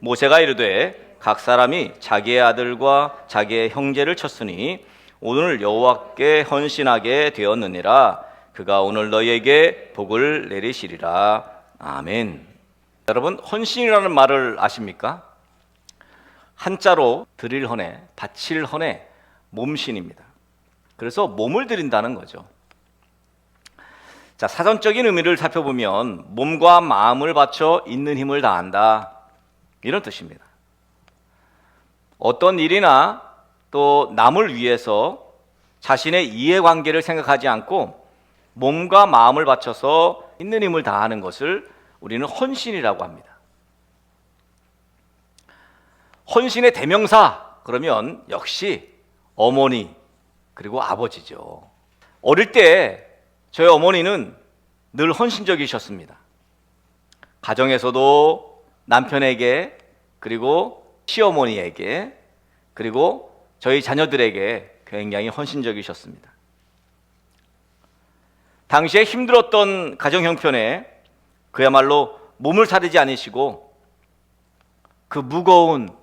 모세가 이르되 각 사람이 자기의 아들과 자기의 형제를 쳤으니 오늘 여호와께 헌신하게 되었느니라. 그가 오늘 너희에게 복을 내리시리라. 아멘. 여러분, 헌신이라는 말을 아십니까? 한자로 드릴 헌에, 바칠 헌에 몸신입니다. 그래서 몸을 드린다는 거죠. 자, 사전적인 의미를 살펴보면 몸과 마음을 바쳐 있는 힘을 다한다, 이런 뜻입니다. 어떤 일이나 또 남을 위해서 자신의 이해관계를 생각하지 않고 몸과 마음을 바쳐서 있는 힘을 다하는 것을 우리는 헌신이라고 합니다. 헌신의 대명사 그러면 역시 어머니 그리고 아버지죠. 어릴 때 저희 어머니는 늘 헌신적이셨습니다. 가정에서도 남편에게, 그리고 시어머니에게, 그리고 저희 자녀들에게 굉장히 헌신적이셨습니다. 당시에 힘들었던 가정 형편에 그야말로 몸을 사리지 않으시고 그 무거운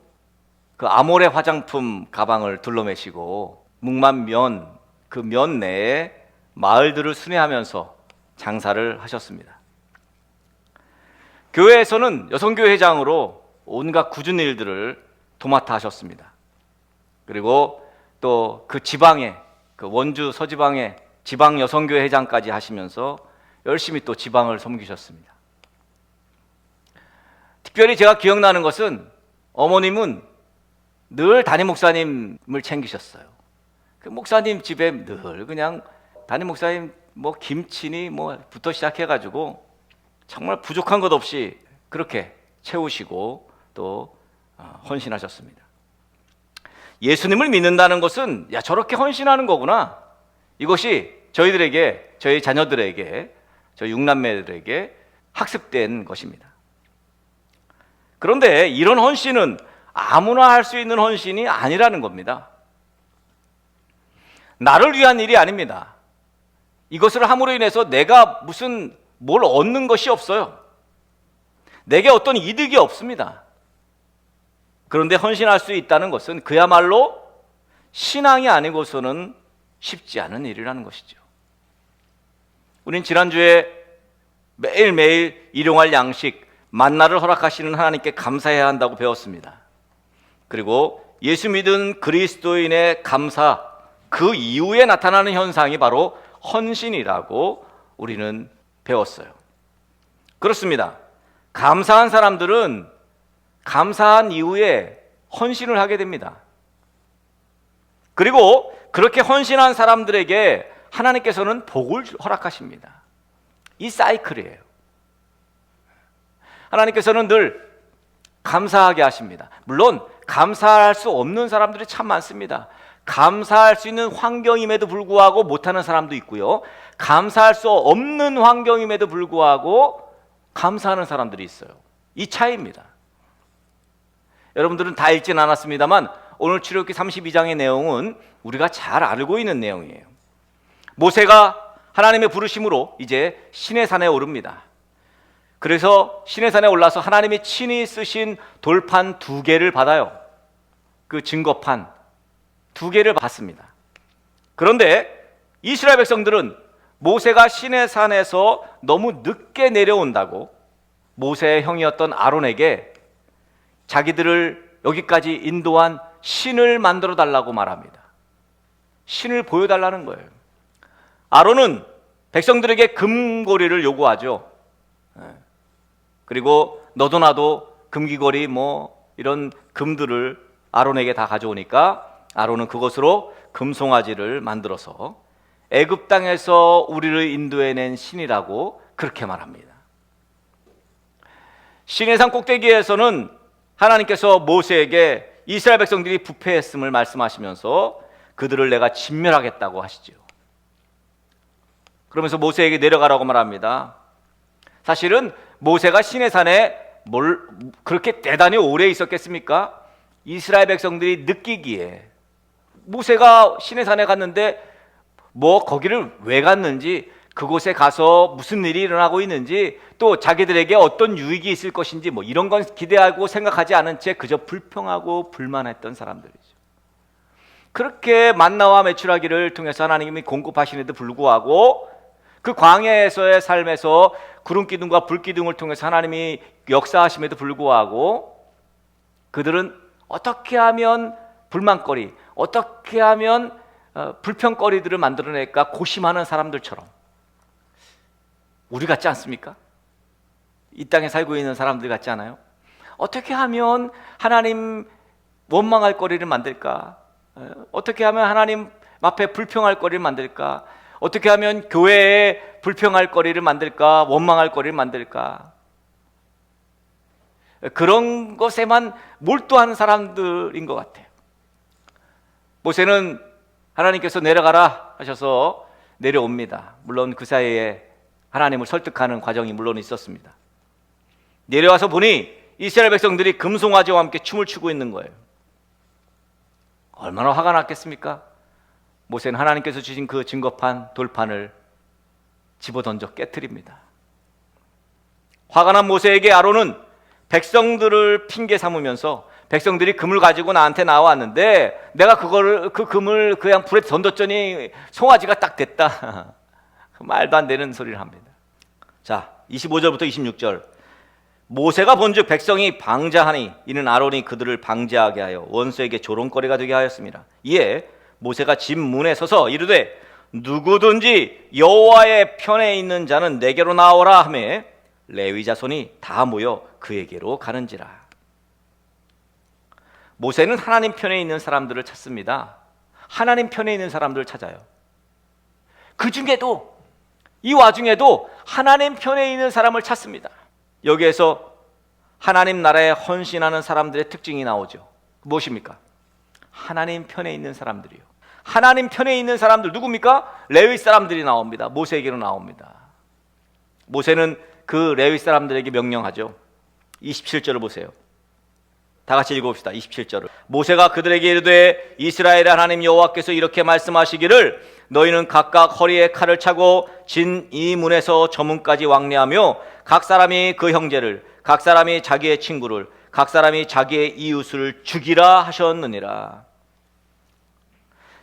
그 아모레 화장품 가방을 둘러매시고 묵만 면, 그 면 내에 마을들을 순회하면서 장사를 하셨습니다. 교회에서는 여성교회장으로 온갖 굳은 일들을 도맡아 하셨습니다. 그리고 또 그 지방에, 그 원주 서지방에 지방 여성교회 회장까지 하시면서 열심히 또 지방을 섬기셨습니다. 특별히 제가 기억나는 것은 어머님은 늘 담임 목사님을 챙기셨어요. 그 목사님 집에 늘 그냥 담임 목사님 뭐 김치니 뭐부터 시작해가지고 정말 부족한 것 없이 그렇게 채우시고 또 헌신하셨습니다. 예수님을 믿는다는 것은 야, 저렇게 헌신하는 거구나, 이것이 저희들에게, 저희 자녀들에게, 저희 육남매들에게 학습된 것입니다. 그런데 이런 헌신은 아무나 할 수 있는 헌신이 아니라는 겁니다. 나를 위한 일이 아닙니다. 이것을 함으로 인해서 내가 무슨 뭘 얻는 것이 없어요. 내게 어떤 이득이 없습니다. 그런데 헌신할 수 있다는 것은 그야말로 신앙이 아니고서는 쉽지 않은 일이라는 것이죠. 우린 지난주에 매일매일 일용할 양식, 만나를 허락하시는 하나님께 감사해야 한다고 배웠습니다. 그리고 예수 믿은 그리스도인의 감사, 그 이후에 나타나는 현상이 바로 헌신이라고 우리는 배웠어요. 그렇습니다. 감사한 사람들은 감사한 이후에 헌신을 하게 됩니다. 그리고 그렇게 헌신한 사람들에게 하나님께서는 복을 허락하십니다. 이 사이클이에요. 하나님께서는 늘 감사하게 하십니다. 물론 감사할 수 없는 사람들이 참 많습니다. 감사할 수 있는 환경임에도 불구하고 못하는 사람도 있고요, 감사할 수 없는 환경임에도 불구하고 감사하는 사람들이 있어요. 이 차이입니다. 여러분들은 다 읽진 않았습니다만 오늘 출애굽기 32장의 내용은 우리가 잘 알고 있는 내용이에요. 모세가 하나님의 부르심으로 이제 시내산에 오릅니다. 그래서 시내산에 올라서 하나님이 친히 쓰신 돌판 2개를 받아요. 그 증거판 2개를 받습니다. 그런데 이스라엘 백성들은 모세가 시내산에서 너무 늦게 내려온다고 모세의 형이었던 아론에게 자기들을 여기까지 인도한 신을 만들어 달라고 말합니다. 신을 보여달라는 거예요. 아론은 백성들에게 금고리를 요구하죠. 그리고 너도 나도 금귀걸이 이런 금들을 아론에게 다 가져오니까 아론은 그것으로 금송아지를 만들어서 애굽 땅에서 우리를 인도해낸 신이라고 그렇게 말합니다. 시내산 꼭대기에서는 하나님께서 모세에게 이스라엘 백성들이 부패했음을 말씀하시면서 그들을 내가 진멸하겠다고 하시죠. 그러면서 모세에게 내려가라고 말합니다. 사실은 모세가 시내산에 그렇게 대단히 오래 있었겠습니까? 이스라엘 백성들이 느끼기에 모세가 시내산에 갔는데 뭐 거기를 왜 갔는지, 그곳에 가서 무슨 일이 일어나고 있는지, 또 자기들에게 어떤 유익이 있을 것인지 뭐 이런 건 기대하고 생각하지 않은 채 그저 불평하고 불만했던 사람들이죠. 그렇게 만나와 메추라기를 통해서 하나님이 공급하시는데도 불구하고 그 광야에서의 삶에서 구름 기둥과 불 기둥을 통해서 하나님이 역사하심에도 불구하고 그들은 어떻게 하면 불만거리, 어떻게 하면 불평거리들을 만들어낼까 고심하는 사람들처럼, 우리 같지 않습니까? 이 땅에 살고 있는 사람들 같지 않아요? 어떻게 하면 하나님 원망할 거리를 만들까? 어떻게 하면 하나님 앞에 불평할 거리를 만들까? 어떻게 하면 교회에 불평할 거리를 만들까? 원망할 거리를 만들까? 그런 것에만 몰두하는 사람들인 것 같아요. 모세는 하나님께서 내려가라 하셔서 내려옵니다. 물론 그 사이에 하나님을 설득하는 과정이 물론 있었습니다. 내려와서 보니 이스라엘 백성들이 금송아지와 함께 춤을 추고 있는 거예요. 얼마나 화가 났겠습니까? 모세는 하나님께서 주신 그 증거판, 돌판을 집어던져 깨트립니다. 화가 난 모세에게 아론은 백성들을 핑계 삼으면서, 백성들이 금을 가지고 나한테 나왔는데 내가 그 금을 그냥 불에 던졌더니 송아지가 딱 됐다. 말도 안 되는 소리를 합니다. 자, 25절부터 26절. 모세가 본즉 백성이 방자하니 이는 아론이 그들을 방자하게 하여 원수에게 조롱거리가 되게 하였습니다. 이에 모세가 집 문에 서서 이르되 누구든지 여호와의 편에 있는 자는 내게로 나오라 하매 레위 자손이 다 모여 그에게로 가는지라. 모세는 하나님 편에 있는 사람들을 찾습니다. 하나님 편에 있는 사람들을 찾아요. 그 중에도, 이 와중에도 하나님 편에 있는 사람을 찾습니다. 여기에서 하나님 나라에 헌신하는 사람들의 특징이 나오죠. 무엇입니까? 하나님 편에 있는 사람들이요. 하나님 편에 있는 사람들 누굽니까? 레위 사람들이 나옵니다. 모세에게로 나옵니다. 모세는 그 레위 사람들에게 명령하죠. 27절을 보세요. 다 같이 읽어봅시다. 27절을. 모세가 그들에게 이르되 이스라엘의 하나님 여호와께서 이렇게 말씀하시기를 너희는 각각 허리에 칼을 차고 진 이 문에서 저 문까지 왕래하며 각 사람이 그 형제를, 각 사람이 자기의 친구를, 각 사람이 자기의 이웃을 죽이라 하셨느니라.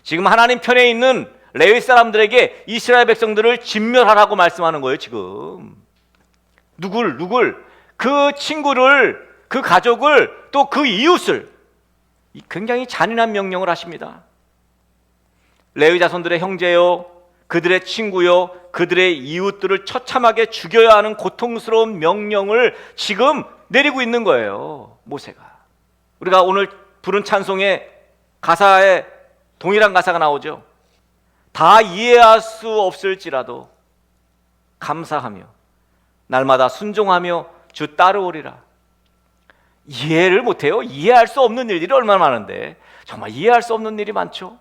지금 하나님 편에 있는 레위 사람들에게 이스라엘 백성들을 진멸하라고 말씀하는 거예요. 지금 누굴 그 친구를, 그 가족을, 또 그 이웃을. 굉장히 잔인한 명령을 하십니다. 레위 자손들의 형제요, 그들의 친구요, 그들의 이웃들을 처참하게 죽여야 하는 고통스러운 명령을 지금 내리고 있는 거예요, 모세가. 우리가 오늘 부른 찬송의 가사에 동일한 가사가 나오죠. 다 이해할 수 없을지라도 감사하며 날마다 순종하며 주 따르오리라. 이해를 못해요? 이해할 수 없는 일들이 얼마나 많은데, 정말 이해할 수 없는 일이 많죠.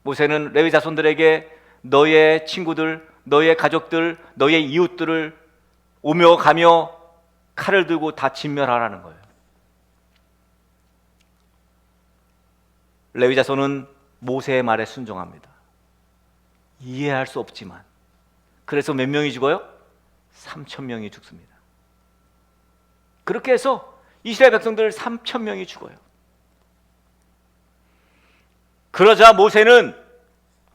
모세는 레위 자손들에게 너의 친구들, 너의 가족들, 너의 이웃들을 오며 가며 칼을 들고 다 진멸하라는 거예요. 레위 자손은 모세의 말에 순종합니다. 이해할 수 없지만. 그래서 몇 명이 죽어요? 3,000명이 죽습니다. 그렇게 해서 이스라엘 백성들 3,000명이 죽어요. 그러자 모세는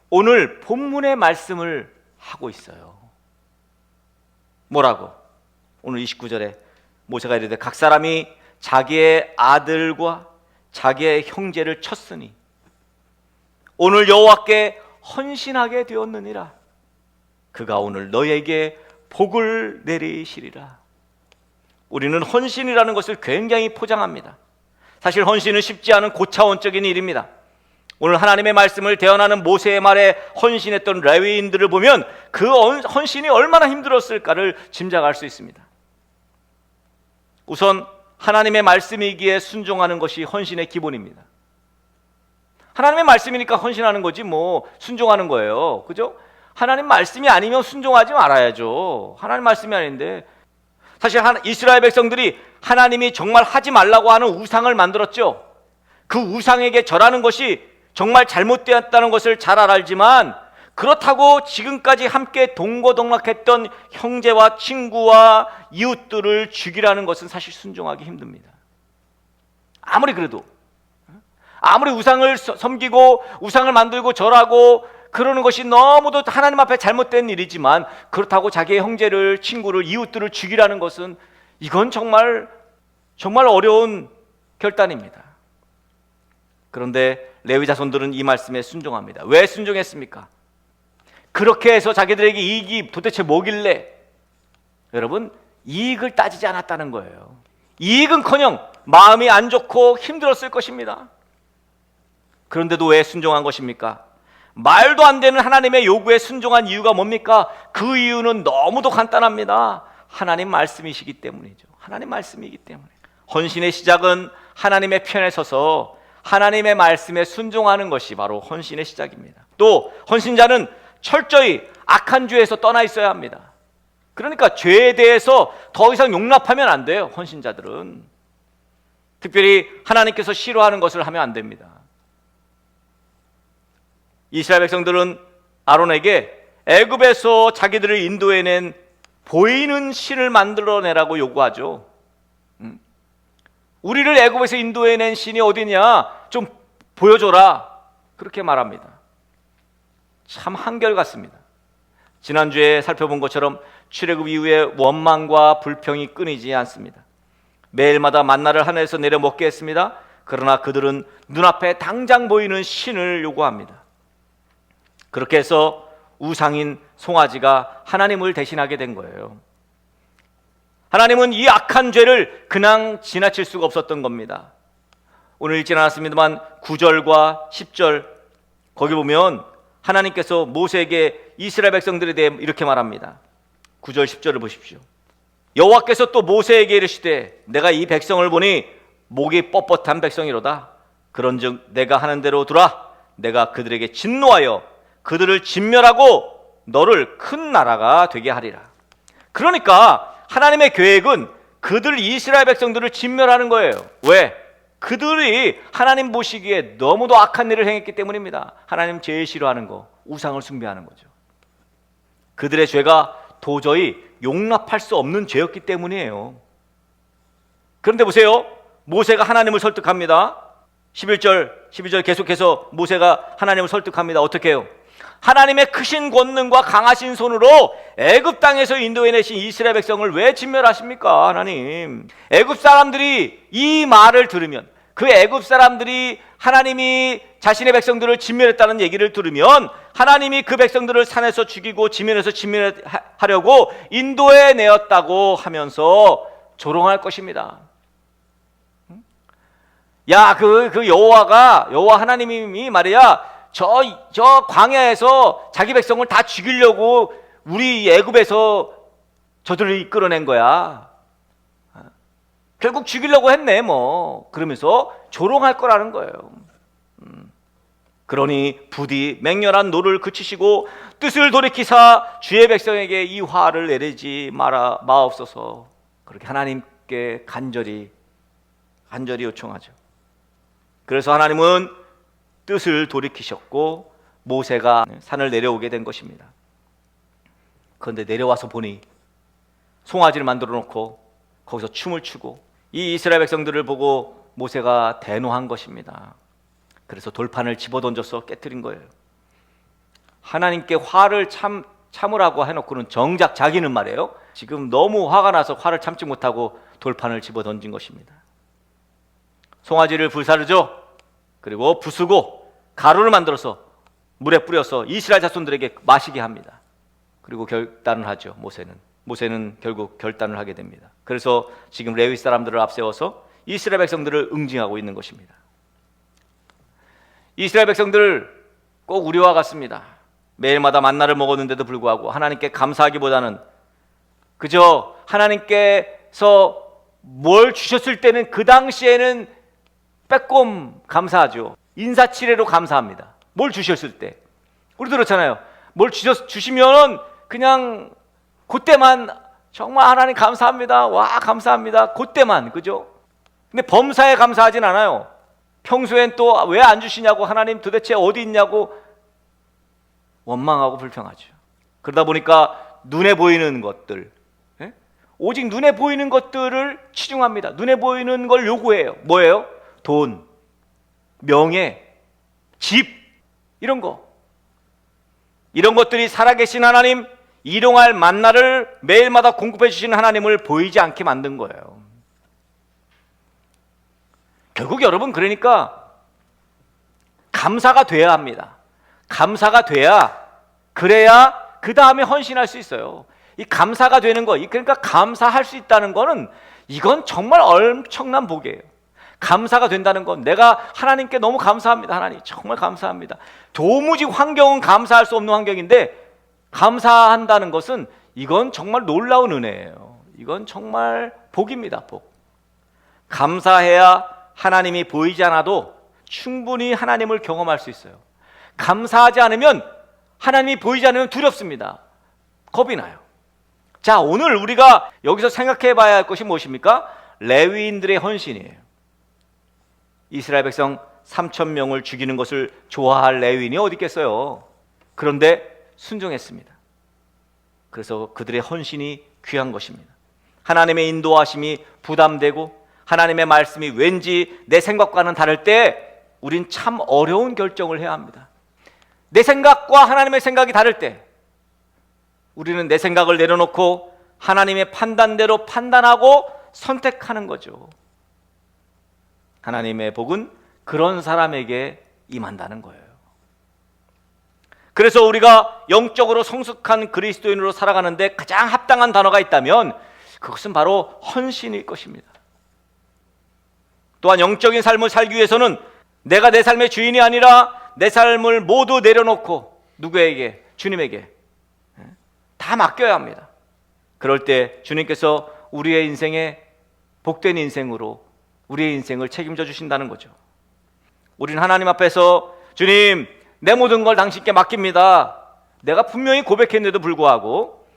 오늘 본문의 말씀을 하고 있어요. 뭐라고? 오늘 29절에 모세가 이르되 각 사람이 자기의 아들과 자기의 형제를 쳤으니 오늘 여호와께 헌신하게 되었느니라. 그가 오늘 너에게 복을 내리시리라. 우리는 헌신이라는 것을 굉장히 포장합니다. 사실 헌신은 쉽지 않은 고차원적인 일입니다. 오늘 하나님의 말씀을 대언하는 모세의 말에 헌신했던 레위인들을 보면 그 헌신이 얼마나 힘들었을까를 짐작할 수 있습니다. 우선 하나님의 말씀이기에 순종하는 것이 헌신의 기본입니다. 하나님의 말씀이니까 헌신하는 거지 뭐 순종하는 거예요. 그죠? 하나님 말씀이 아니면 순종하지 말아야죠. 하나님 말씀이 아닌데. 사실 이스라엘 백성들이 하나님이 정말 하지 말라고 하는 우상을 만들었죠. 그 우상에게 절하는 것이 정말 잘못되었다는 것을 잘 알지만 그렇다고 지금까지 함께 동거동락했던 형제와 친구와 이웃들을 죽이라는 것은 사실 순종하기 힘듭니다. 아무리 그래도, 아무리 우상을 섬기고 우상을 만들고 절하고 그러는 것이 너무도 하나님 앞에 잘못된 일이지만, 그렇다고 자기의 형제를, 친구를, 이웃들을 죽이라는 것은 이건 정말 어려운 결단입니다. 그런데 레위 자손들은 이 말씀에 순종합니다. 왜 순종했습니까? 그렇게 해서 자기들에게 이익이 도대체 뭐길래? 여러분, 이익을 따지지 않았다는 거예요. 이익은커녕 마음이 안 좋고 힘들었을 것입니다. 그런데도 왜 순종한 것입니까? 말도 안 되는 하나님의 요구에 순종한 이유가 뭡니까? 그 이유는 너무도 간단합니다. 하나님 말씀이시기 때문이죠. 하나님 말씀이기 때문에. 헌신의 시작은 하나님의 편에 서서 하나님의 말씀에 순종하는 것이 바로 헌신의 시작입니다. 또 헌신자는 철저히 악한 죄에서 떠나 있어야 합니다. 그러니까 죄에 대해서 더 이상 용납하면 안 돼요. 헌신자들은 특별히 하나님께서 싫어하는 것을 하면 안 됩니다. 이스라엘 백성들은 아론에게 애굽에서 자기들을 인도해낸 보이는 신을 만들어내라고 요구하죠. 우리를 애굽에서 인도해낸 신이 어디냐, 좀 보여줘라, 그렇게 말합니다. 참 한결같습니다. 지난주에 살펴본 것처럼 출애굽 이후에 원망과 불평이 끊이지 않습니다. 매일마다 만나를 하늘에서 내려 먹게 했습니다. 그러나 그들은 눈앞에 당장 보이는 신을 요구합니다. 그렇게 해서 우상인 송아지가 하나님을 대신하게 된 거예요. 하나님은 이 악한 죄를 그냥 지나칠 수가 없었던 겁니다. 오늘 읽지 않았습니다만 9절과 10절 거기 보면 하나님께서 모세에게 이스라엘 백성들에 대해 이렇게 말합니다. 9절 10절을 보십시오. 여호와께서 또 모세에게 이르시되 내가 이 백성을 보니 목이 뻣뻣한 백성이로다. 그런즉 내가 하는 대로 두라. 내가 그들에게 진노하여 그들을 진멸하고 너를 큰 나라가 되게 하리라. 그러니까 하나님의 계획은 그들 이스라엘 백성들을 진멸하는 거예요. 왜? 그들이 하나님 보시기에 너무도 악한 일을 행했기 때문입니다. 하나님 제일 싫어하는 거, 우상을 숭배하는 거죠. 그들의 죄가 도저히 용납할 수 없는 죄였기 때문이에요. 그런데 보세요. 모세가 하나님을 설득합니다. 11절, 12절 계속해서 모세가 하나님을 설득합니다. 어떻게 해요? 하나님의 크신 권능과 강하신 손으로 애굽 땅에서 인도해내신 이스라엘 백성을 왜 진멸하십니까? 하나님, 애굽 사람들이 이 말을 들으면, 그 애굽 사람들이 하나님이 자신의 백성들을 진멸했다는 얘기를 들으면 하나님이 그 백성들을 산에서 죽이고 지면에서 진멸하려고 인도해내었다고 하면서 조롱할 것입니다. 야, 그 여호와 하나님이 말이야, 저 광야에서 자기 백성을 다 죽이려고 우리 애굽에서 저들을 이끌어낸 거야. 결국 죽이려고 했네 뭐. 그러면서 조롱할 거라는 거예요. 그러니 부디 맹렬한 노를 그치시고 뜻을 돌이키사 주의 백성에게 이 화를 내리지 마옵소서. 그렇게 하나님께 간절히 요청하죠. 그래서 하나님은 뜻을 돌이키셨고 모세가 산을 내려오게 된 것입니다. 그런데 내려와서 보니 송아지를 만들어 놓고 거기서 춤을 추고 이 이스라엘 백성들을 보고 모세가 대노한 것입니다. 그래서 돌판을 집어던져서 깨뜨린 거예요. 하나님께 화를 참으라고 해놓고는 정작 자기는 말이에요, 지금 너무 화가 나서 화를 참지 못하고 돌판을 집어던진 것입니다. 송아지를 불사르죠. 그리고 부수고 가루를 만들어서 물에 뿌려서 이스라엘 자손들에게 마시게 합니다. 그리고 결단을 하죠. 모세는 결국 결단을 하게 됩니다. 그래서 지금 레위 사람들을 앞세워서 이스라엘 백성들을 응징하고 있는 것입니다. 이스라엘 백성들 꼭 우리와 같습니다. 매일마다 만나를 먹었는데도 불구하고 하나님께 감사하기보다는 그저 하나님께서 뭘 주셨을 때는 그 당시에는 빼꼼 감사하죠. 인사치레로 감사합니다. 뭘 주셨을 때. 우리도 그렇잖아요. 뭘 주시면 그냥 그때만 정말 하나님 감사합니다. 와 감사합니다. 그때만, 그죠? 근데 범사에 감사하진 않아요. 평소엔 또 왜 안 주시냐고, 하나님 도대체 어디 있냐고 원망하고 불평하죠. 그러다 보니까 눈에 보이는 것들, 오직 눈에 보이는 것들을 치중합니다. 눈에 보이는 걸 요구해요. 뭐예요? 돈, 명예, 집, 이런 거. 이런 것들이 살아계신 하나님, 일용할 만나를 매일마다 공급해 주시는 하나님을 보이지 않게 만든 거예요. 결국 여러분, 그러니까 감사가 돼야 합니다. 감사가 그래야 그 다음에 헌신할 수 있어요. 이 감사가 되는 거, 그러니까 감사할 수 있다는 거는 이건 정말 엄청난 복이에요. 감사가 된다는 건 내가 하나님께 너무 감사합니다. 하나님 정말 감사합니다. 도무지 환경은 감사할 수 없는 환경인데 감사한다는 것은 이건 정말 놀라운 은혜예요. 이건 정말 복입니다. 복. 감사해야 하나님이 보이지 않아도 충분히 하나님을 경험할 수 있어요. 감사하지 않으면, 하나님이 보이지 않으면 두렵습니다. 겁이 나요. 자, 오늘 우리가 여기서 생각해 봐야 할 것이 무엇입니까? 레위인들의 헌신이에요. 이스라엘 백성 3,000명을 죽이는 것을 좋아할 레위인이 어디 있겠어요? 그런데 순종했습니다. 그래서 그들의 헌신이 귀한 것입니다. 하나님의 인도하심이 부담되고 하나님의 말씀이 왠지 내 생각과는 다를 때 우린 참 어려운 결정을 해야 합니다. 내 생각과 하나님의 생각이 다를 때 우리는 내 생각을 내려놓고 하나님의 판단대로 판단하고 선택하는 거죠. 하나님의 복은 그런 사람에게 임한다는 거예요. 그래서 우리가 영적으로 성숙한 그리스도인으로 살아가는데 가장 합당한 단어가 있다면 그것은 바로 헌신일 것입니다. 또한 영적인 삶을 살기 위해서는 내가 내 삶의 주인이 아니라 내 삶을 모두 내려놓고 누구에게? 주님에게 다 맡겨야 합니다. 그럴 때 주님께서 우리의 인생에 복된 인생으로 우리의 인생을 책임져 주신다는 거죠. 우리는 하나님 앞에서 주님, 내 모든 걸 당신께 맡깁니다. 내가 분명히 고백했는데도 불구하고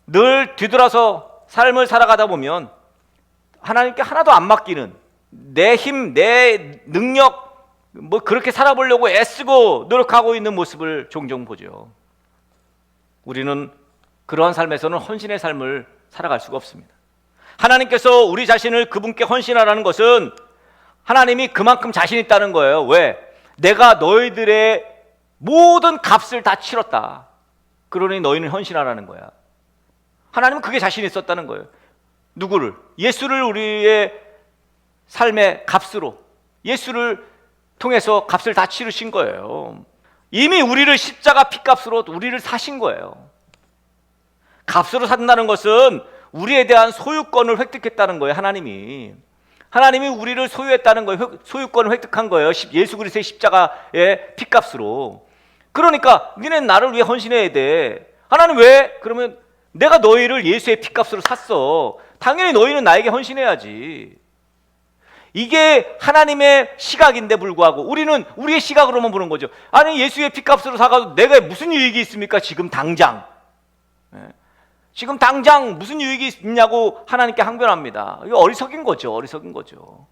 늘 뒤돌아서 삶을 살아가다 보면 하나님께 하나도 안 맡기는, 내 힘, 내 능력, 그렇게 살아보려고 애쓰고 노력하고 있는 모습을 종종 보죠. 우리는 그러한 삶에서는 헌신의 삶을 살아갈 수가 없습니다. 하나님께서 우리 자신을 그분께 헌신하라는 것은 하나님이 그만큼 자신 있다는 거예요. 왜? 내가 너희들의 모든 값을 다 치렀다. 그러니 너희는 헌신하라는 거야. 하나님은 그게 자신 있었다는 거예요. 누구를? 예수를 우리의 삶의 값으로, 예수를 통해서 값을 다 치르신 거예요. 이미 우리를 십자가 피값으로 우리를 사신 거예요. 값으로 산다는 것은 우리에 대한 소유권을 획득했다는 거예요. 하나님이 우리를 소유했다는 거예요. 소유권을 획득한 거예요. 예수 그리스도의 십자가의 피값으로. 그러니까 니네는 나를 위해 헌신해야 돼. 하나님 왜? 그러면 내가 너희를 예수의 피값으로 샀어. 당연히 너희는 나에게 헌신해야지. 이게 하나님의 시각인데 불구하고 우리는 우리의 시각으로만 보는 거죠. 아니 예수의 피값으로 사가도 내가 무슨 유익이 있습니까? 지금 당장 무슨 유익이 있냐고 하나님께 항변합니다. 이거 어리석인 거죠.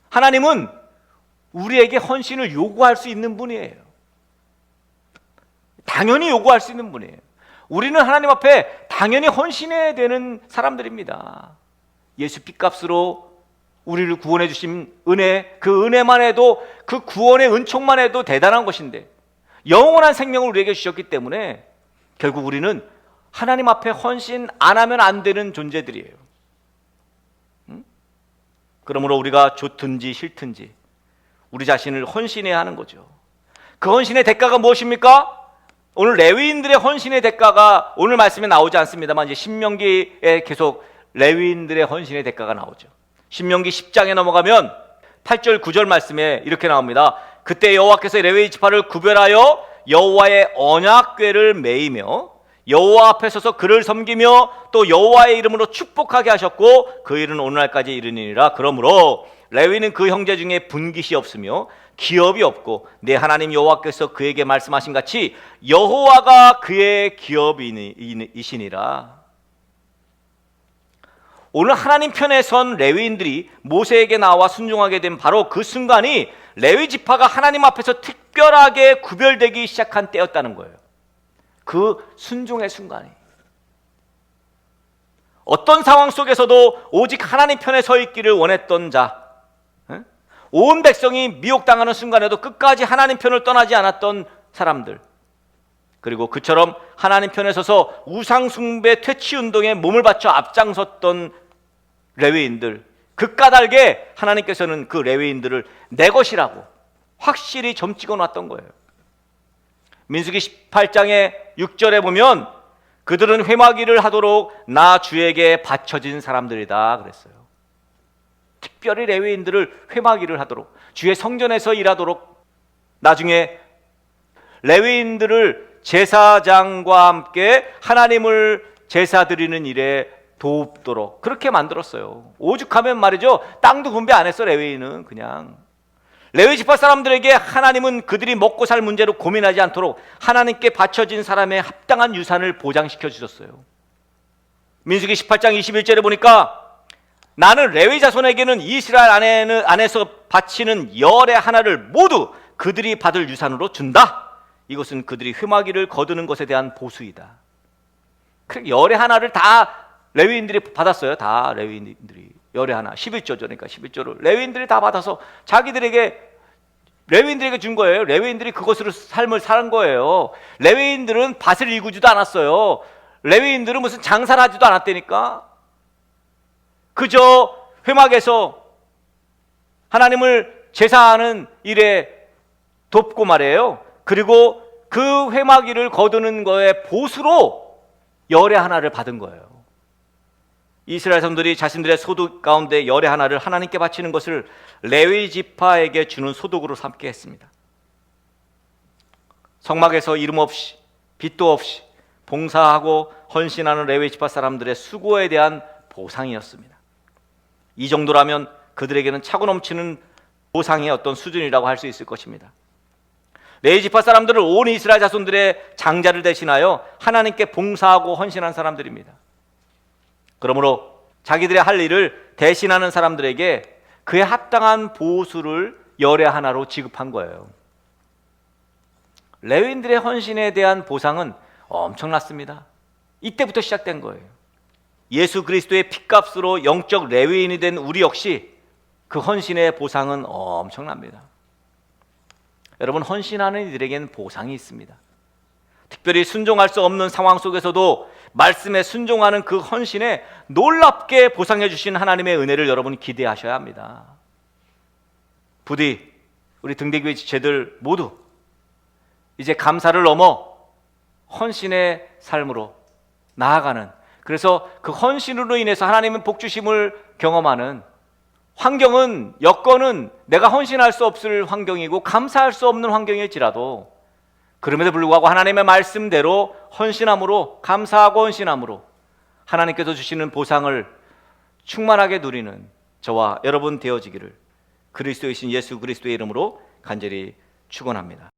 하나님은 우리에게 헌신을 요구할 수 있는 분이에요. 당연히 요구할 수 있는 분이에요. 우리는 하나님 앞에 당연히 헌신해야 되는 사람들입니다. 예수 피값으로 우리를 구원해 주신 은혜, 그 은혜만 해도, 그 구원의 은총만 해도 대단한 것인데 영원한 생명을 우리에게 주셨기 때문에 결국 우리는 하나님 앞에 헌신 안 하면 안 되는 존재들이에요. 그러므로 우리가 좋든지 싫든지 우리 자신을 헌신해야 하는 거죠. 그 헌신의 대가가 무엇입니까? 오늘 레위인들의 헌신의 대가가 오늘 말씀에 나오지 않습니다만 이제 신명기에 계속 레위인들의 헌신의 대가가 나오죠. 신명기 10장에 넘어가면 8절 9절 말씀에 이렇게 나옵니다. 그때 여호와께서 레위 지파를 구별하여 여호와의 언약궤를 메이며 여호와 앞에 서서 그를 섬기며 또 여호와의 이름으로 축복하게 하셨고 그 일은 오늘날까지 이르니라. 그러므로 레위는 그 형제 중에 분깃이 없으며 기업이 없고 내 하나님 여호와께서 그에게 말씀하신 같이 여호와가 그의 기업이시니라. 오늘 하나님 편에 선 레위인들이 모세에게 나와 순종하게 된 바로 그 순간이 레위 지파가 하나님 앞에서 특별하게 구별되기 시작한 때였다는 거예요. 그 순종의 순간이. 어떤 상황 속에서도 오직 하나님 편에 서 있기를 원했던 자, 온 백성이 미혹당하는 순간에도 끝까지 하나님 편을 떠나지 않았던 사람들, 그리고 그처럼 하나님 편에 서서 우상숭배 퇴치운동에 몸을 바쳐 앞장섰던 레위인들, 그 까닭에 하나님께서는 그 레위인들을 내 것이라고 확실히 점 찍어놨던 거예요. 민수기 18장의 6절에 보면 그들은 회막일을 하도록 나 주에게 바쳐진 사람들이다 그랬어요. 특별히 레위인들을 회막일을 하도록, 주의 성전에서 일하도록, 나중에 레위인들을 제사장과 함께 하나님을 제사 드리는 일에 돕도록 그렇게 만들었어요. 오죽하면 말이죠, 땅도 분배 안 했어. 레위인은 그냥 레위 지파 사람들에게 하나님은 그들이 먹고 살 문제로 고민하지 않도록 하나님께 바쳐진 사람의 합당한 유산을 보장시켜 주셨어요. 민수기 18장 21절에 보니까 나는 레위 자손에게는 이스라엘 안에서 바치는 열의 하나를 모두 그들이 받을 유산으로 준다. 이것은 그들이 회막일을 거두는 것에 대한 보수이다. 열의 하나를 다 레위인들이 받았어요. 다 레위인들이 열의 하나, 11조죠. 그러니까 11조를 레위인들이 다 받아서 레위인들에게 준 거예요. 레위인들이 그것으로 삶을 사는 거예요. 레위인들은 밭을 일구지도 않았어요. 레위인들은 무슨 장사를 하지도 않았다니까. 그저 회막에서 하나님을 제사하는 일에 돕고 말이에요. 그리고 그 회막일을 거두는 거에 보수로 열의 하나를 받은 거예요. 이스라엘 사람들이 자신들의 소득 가운데 열의 하나를 하나님께 바치는 것을 레위 지파에게 주는 소득으로 삼게 했습니다. 성막에서 이름 없이 빚도 없이 봉사하고 헌신하는 레위 지파 사람들의 수고에 대한 보상이었습니다. 이 정도라면 그들에게는 차고 넘치는 보상의 어떤 수준이라고 할 수 있을 것입니다. 레위 지파 사람들은 온 이스라엘 자손들의 장자를 대신하여 하나님께 봉사하고 헌신한 사람들입니다. 그러므로 자기들의 할 일을 대신하는 사람들에게 그에 합당한 보수를 열의 하나로 지급한 거예요. 레위인들의 헌신에 대한 보상은 엄청났습니다. 이때부터 시작된 거예요. 예수 그리스도의 핏값으로 영적 레위인이 된 우리 역시 그 헌신의 보상은 엄청납니다. 여러분, 헌신하는 이들에게는 보상이 있습니다. 특별히 순종할 수 없는 상황 속에서도 말씀에 순종하는 그 헌신에 놀랍게 보상해 주신 하나님의 은혜를 여러분 기대하셔야 합니다. 부디 우리 등대교회 지체들 모두 이제 감사를 넘어 헌신의 삶으로 나아가는, 그래서 그 헌신으로 인해서 하나님의 복주심을 경험하는 환경은, 여건은 내가 헌신할 수 없을 환경이고 감사할 수 없는 환경일지라도 그럼에도 불구하고 하나님의 말씀대로 헌신함으로, 감사하고 헌신함으로 하나님께서 주시는 보상을 충만하게 누리는 저와 여러분 되어지기를 그리스도이신 예수 그리스도의 이름으로 간절히 축원합니다.